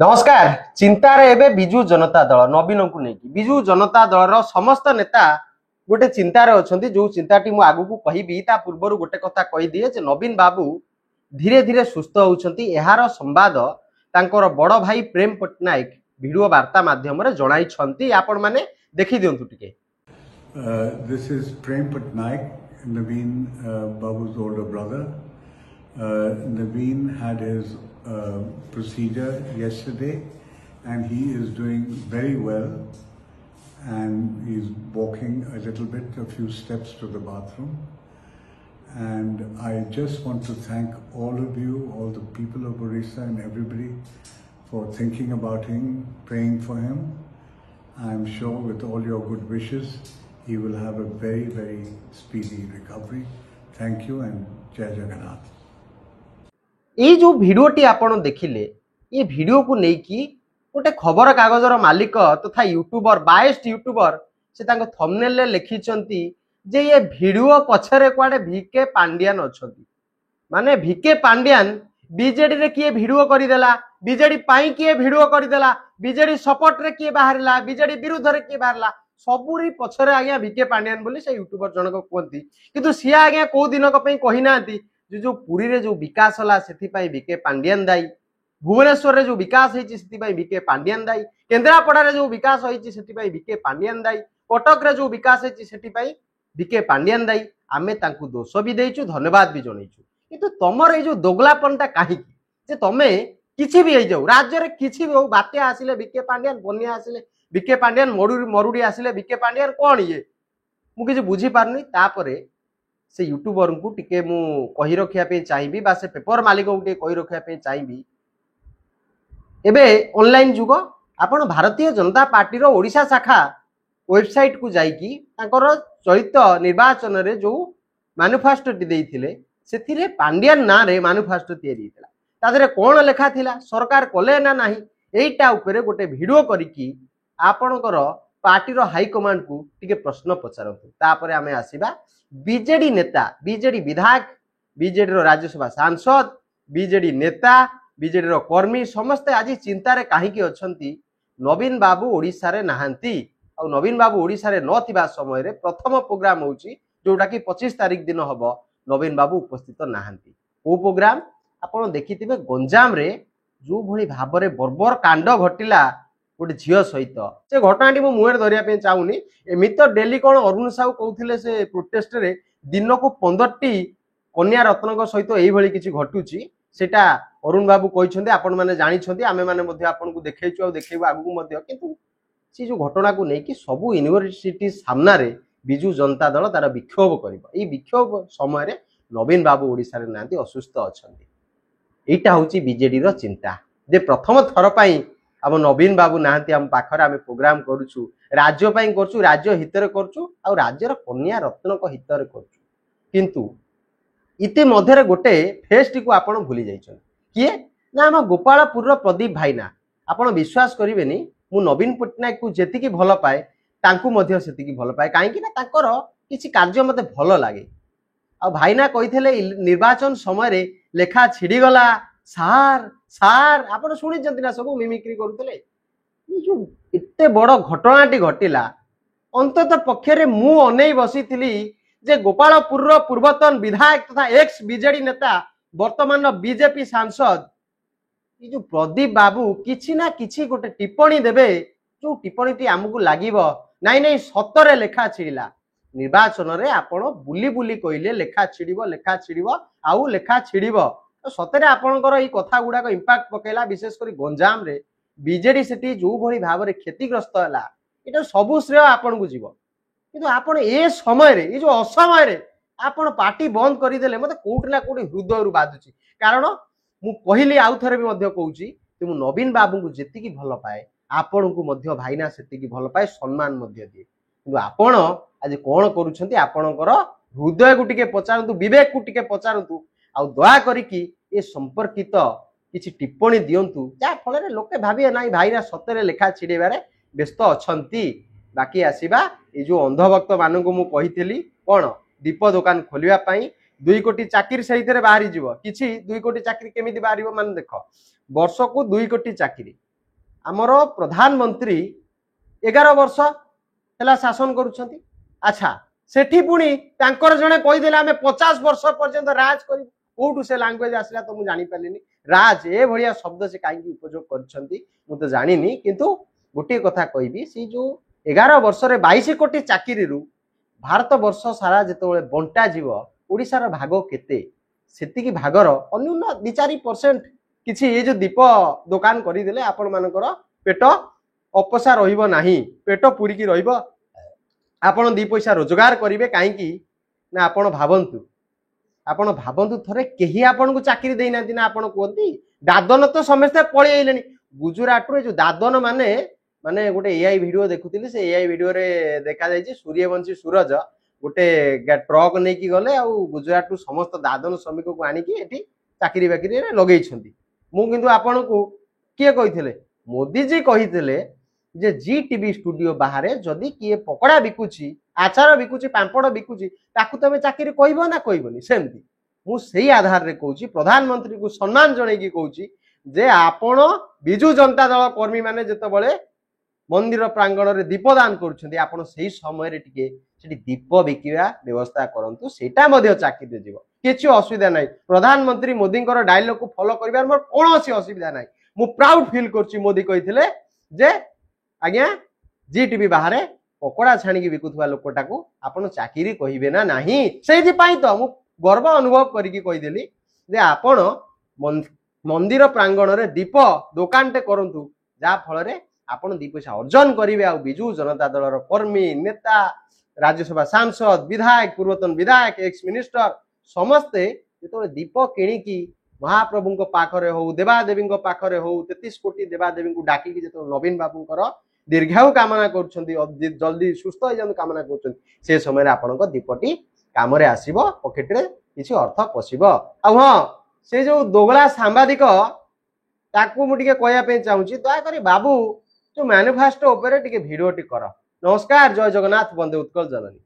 नमस्कार। चिंतार एबे बिजु जनता दल नवीन को नहीं बिजु जनता दल समस्त नेता गोटे चिंतार अच्छा जो चिंताटी मुझे आगू कहबी ता पूर्वर गोटे कथा कही दिए जे नवीन बाबू धीरे धीरे सुस्थ होउछंती एहार संवाद तांकर बड़ भाई प्रेम पटनायक वीडियो वार्ता माध्यम रे जणाई छंती आपण माने देखि दियंतु टिके। This is Prem Patnaik, Naveen Babu's older brother. Naveen had his procedure yesterday and he is doing very well, and he's walking a little bit, a few steps to the bathroom. And I just want to thank all of you, all the people of Orissa and everybody for thinking about him, praying for him. I'm sure with all your good wishes, he will have a very, very speedy recovery. Thank you and Jai Jagannath. ये जो भिडियोटी आपण देखिले ये video को लेकिन गोटे खबर कागजर मालिक तथा यूट्यूबर बायस्ड यूट्यूबर से थंबनेल रे लिखिचंती जे ये भिडियो पछरे कुआडे भिके पांड्यान अछंती। माने भिके पांड्यान बीजेडी रे किए भिडियो करिदेला, बीजेडी पाई किए भिडियो करिदेला, बीजेडी सपोर्ट रे किए बाहरला, बीजेडी विरुद्ध रे किए बाहरला, सबुरी पछरे आज्ञा भिके पांड्यान बोली से यूट्यूबर जनक कहती। किंतु सी आज्ञा को दिनक पई कहि नांती जो पुरी रे जो विकास होला सेथि पई भिके पांड्यान दाई, भुवनेश्वर रे जो विकास होईची सेथि पई भिके पांड्यान दाई, केंद्रापड़ा रे जो विकास होईची सेथि पई भिके पांड्यान दाई, कटक रे जो विकास होईची सेथि पई भिके पांड्यान दाई। आमे तांकु दोष भी देइछु, धन्यवाद भी जणैछु। किंतु तमर ए जो दोगलापनटा काहे की जे तमे किछि भी होई जाऊ, राज्य रे किछि भी हो, बात्या आसिले भिके पांड्यान, बन्या आसिले भिके पांड्यान, मरुडी आसिले भिके पांड्यान, कोन ये मु किछि बुझी पारनी। तापरे से यूट्यूबर को टिके मु कहि रखिया पे चाहिबी बा से पेपर मालिक को टिके कहि रखिया पे चाहिबी। एबे ऑनलाइन जुग आपण भारतीय जनता पार्टी रो ओडिशा शाखा वेबसाइट को जाईकी तांकर चलित निर्वाचन रे जो मैनिफेस्टो टी देइथिले सेथिरे पांड्यान ना रे मैनिफेस्टो तयारी हितला। तादरे कोन लेखा थिला, सरकार कोले ना नाही, एइटा उपरे गोटे वीडियो करिकी आपणकर पार्टी रो हाई कमांड को टिके प्रश्न पचारंतु। तापरे आमे आसीबा बीजेडी नेता, बीजेडी विधायक, बीजेडी रो राज्यसभा सांसद, बीजेडी नेता, बीजेडी रो कर्मी समस्ते आज चिंता रे काहे की अछंती नवीन बाबू ओडिसा रे नाहंती। आ नवीन बाबू ओडिसा रे नथिबा समय रे प्रथम प्रोग्राम होउची जोटा कि 25 तारिख दिन हबो, नवीन बाबू उपस्थित नाहंती। ओ प्रोग्राम आपण देखिथिबे गंजाम रे जो भली भाबरे बर्बर कांड घटिला गोटे झील सहित से घटनाटी मो मुहर धरिया पे चाहूनी। एमित तो डेली कौन अरुण साहू कहते से प्रोटेस्ट रे दिन को 15टी कन्या रत्न सहित यही किसी घटुची सेटा अरुण बाबू कहते आपण मैंने जानी आमे मैंने आपन को देखु आ देखा आगू किंतु सी जो घटना को लेकिन सबू यूनिवर्सिटी सामना रे बिजु जनता दल तार विक्षोभ कर विक्षोभ समय नवीन बाबू ओडिशा रे नांती असुस्थ अच्छा। यहाँ हूँ बीजेडी रो चिंता जे प्रथम थर पर आम नवीन बाबू नाहंती, आम पाखरे आम प्रोग्राम करूछु, राज्य पई करछु, राज्य हितरे करछु आ राज्यर कन्या रत्न को हितरे करछु। किंतु इति मध्यरे गोटे फेस टी को आपण भूली जाइछन किए ना आम गोपालपुर रो प्रदीप भाईना। आपण विश्वास करिवेनी मु नवीन पटनायक को जेतिकी भल पाए तांकु मध्य सेतिकी भल पाए, काहे कि ना तांकर किछि कार्य मते भल लागे। आ भाईना कहिथिले निर्वाचन समय रे लेखा छिड़ी गला सार सार आपण सुनी जंती ना सब मिमिक्री करूतले। जो इत्ते बड़ घटनाटी घटिला अंतत पक्षरे मु अनै बसिथिली जे गोपालपुर रो पूर्वतन विधायक तथा एक्स बीजेडी नेता वर्तमान बीजेपी सांसद ये जो प्रदीप बाबू किछि ना किछि गोटे टिप्पणी देबे, जो टिप्पणीटी आमको लागिबो नाइ नाइ सतरे लेखा छिड़िला। निर्वाचन रे आपण बुली बुली कइले लेखा छिड़िबो आउ लेखा छिड़िबो सतरे आपणकर ये कथा गुड़ाक इंपैक्ट पकेला। विशेषकर गंजाम रे बीजेडी सेठी जो भली भाव रे क्षतिग्रस्त हैला एटा सबु श्रेय आपन को जीव। किंतु आपन ए समय रे ये जो असमय रे आपन पार्टी बंद करि देले मते कोउठ ना कोउठ हृदय रु बाजुची। कारण मु कहली आउ थरे भी मध्य कहूची कि मु नवीन बाबू को जेतिकी भल पाए आपन को मध्य भाईना सेतिकी भल पाए, सम्मान मध्य दिए। किंतु आपन आज कोन करूछंती आपणकर हृदय को टिके पचारंतु, विवेक को टिके पचारंतु आ दया करिकी ए संपर्कित किछि टिप्पणी दियंतु जा फल लोके भाबे ना भाईरा सतरे लेखा छिड़ेबारे व्यस्त अछंती। बाकी आसीबा ए जो अंधभक्त मानकु मु कहितली कोन दीप दुकान खोलिबा पई 2 कोटी चाकरी सहित बाहरी जीव किछि 2 कोटी चाकरी केमिति बाहरिबो। मान देख वर्ष को 2 कोटी चाकरी आमर प्रधानमंत्री 11 वर्ष है शासन करुछंती। अच्छा सेठी पुणी तांकर जणे कहीदेले आमे 50 वर्ष पर्यंत राज करू कोठू से लैंग्वेज आसला तो मु जानि पालिनी राज ए भलिया शब्द से काई उपयोग करछंती मु तो जानिनी किंतु गोटे कथा कहबी सी जो 11 वर्ष रे 22 कोटी चाकरी रु भारत वर्ष सारा जेतबेले बंटा जीव ओडिसा रो भाग केते सेतिकी भागर अन्यून 2-4% किछि ए जो दीप दुकान करी देले आपण मानकर पेट अपसा रहिबो नाही पेट पुरी की रहिबो आपण 2 पैसा रोजगार करिवे काईकी ना आपण भाबंतु थरे केही आपण को चाकरी देई नांती ना आपण कोंती दादन तो समस्त पळी आइलेनी गुजरात रो जो दादन माने माने गोटे एआई वीडियो देखुतिली से एआई वीडियो रे देखा जायछि सूर्यवंशी सूरज गोटे ट्रक नै की गले आ गुजरात रो समस्त दादन श्रमिक को आनी की एठी चाकरी बाकरी रे लगेई छंती मु किंतु आपण को किए कहिथिले मोदी जी कहिथिले जे जी टीवी स्टूडियो बाहर जदि किए पकड़ा बिकुची आचार बिकुची पांपड़ बिकुची ताकू तमे चाकरी कहबो ना कहबोनी सेमती मु सेही आधार रे कहूची प्रधानमंत्री को सम्मान जणै की कहूची जे आपण बिजू जनता दल कर्मी माने जेतबळे मंदिर प्रांगण रे दीपदान करूछंती आपण सेही समय रे टिके सेठी दीप बिकिया व्यवस्था करंतु सेटा मध्ये चाकरी जीव किछि असुविधा नाही प्रधानमंत्री मोदी डायलॉग को फॉलो करिबार मोर कोनोसी असुविधा नाही मु प्राउड फील करछि मोदी कहिथिले जे आज्ञा जी टीवी बाहर पकोड़ा छाणी बिकुवा लोकटा को आपण चाकरी कहिबे ना नाही सेहि पई तो मु गर्व अनुभव करिकि कहिदेली जे आपण मंदिर प्रांगण रे दीप दुकान टे करंतु जा फल रे आपण 2 पैसा अर्जन करिवे आ बिजू जनता दलर कर्मी नेता राज्यसभा सांसद विधायक पूर्वतन विधायक एक्स मिनिस्टर समस्ते जेतो दीप किणिकी महाप्रभु को पाखरे हो देवादेवी को पाखरे हो 33 कोटी देवादेवी को डाकी जेतो नवीन बाबूकर दीर्घायु कामना करुछंती जल्दी सुस्थ हो जान कामना करुछंती से समय रे आपनको दीपटी काम रे आसीबो पॉकेट रे किछि अर्थ पसिबो आ हां से जो दोगला सांबादिक ताकू मु टिके कहया पे चाहूची दया करी बाबू जो मैनिफेस्टो ऊपर टिके वीडियो टी कर नमस्कार जय जगन्नाथ बंदे उत्कल जननी।